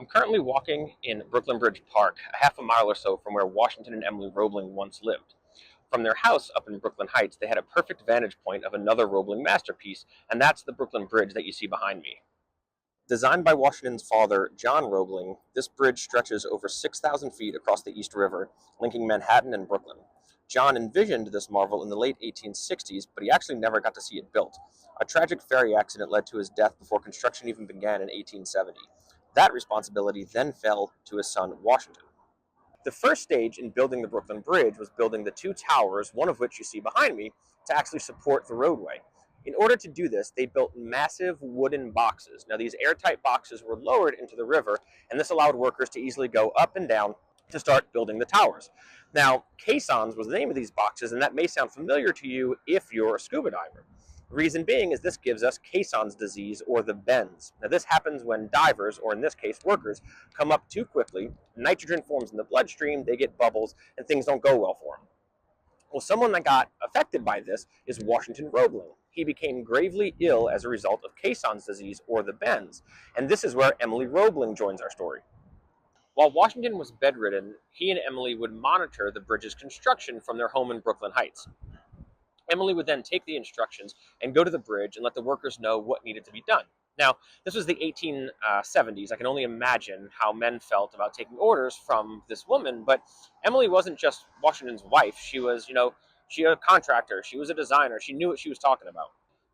I'm currently walking in Brooklyn Bridge Park, a half a mile or so from where Washington and Emily Roebling once lived. From their house up in Brooklyn Heights, they had a perfect vantage point of another Roebling masterpiece, and that's the Brooklyn Bridge that you see behind me. Designed by Washington's father, John Roebling, this bridge stretches over 6,000 feet across the East River, linking Manhattan and Brooklyn. John envisioned this marvel in the late 1860s, but he actually never got to see it built. A tragic ferry accident led to his death before construction even began in 1870. That responsibility then fell to his son, Washington. The first stage in building the Brooklyn Bridge was building the two towers, one of which you see behind me, to actually support the roadway. In order to do this, they built massive wooden boxes. Now, these airtight boxes were lowered into the river, and this allowed workers to easily go up and down to start building the towers. Now, caissons was the name of these boxes, and that may sound familiar to you if you're a scuba diver. The reason being is this gives us caissons disease, or the bends. Now, this happens when divers, or in this case workers, come up too quickly, nitrogen forms in the bloodstream, they get bubbles, and things don't go well for them. Well, someone that got affected by this is Washington Roebling. He became gravely ill as a result of caissons disease, or the bends, and this is where Emily Roebling joins our story. While Washington was bedridden, he and Emily would monitor the bridge's construction from their home in Brooklyn Heights. Emily would then take the instructions and go to the bridge and let the workers know what needed to be done. Now, this was the 1870s. I can only imagine how men felt about taking orders from this woman, but Emily wasn't just Washington's wife. She was, she was a contractor, she was a designer, she knew what she was talking about.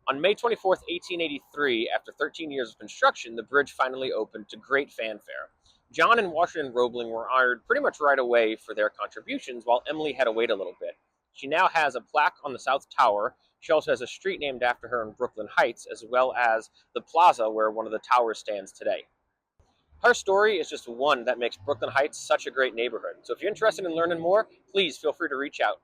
On May 24th, 1883, after 13 years of construction, the bridge finally opened to great fanfare. John and Washington Roebling were honored pretty much right away for their contributions, while Emily had to wait a little bit. She now has a plaque on the South Tower. She also has a street named after her in Brooklyn Heights, as well as the plaza where one of the towers stands today. Her story is just one that makes Brooklyn Heights such a great neighborhood. So if you're interested in learning more, please feel free to reach out.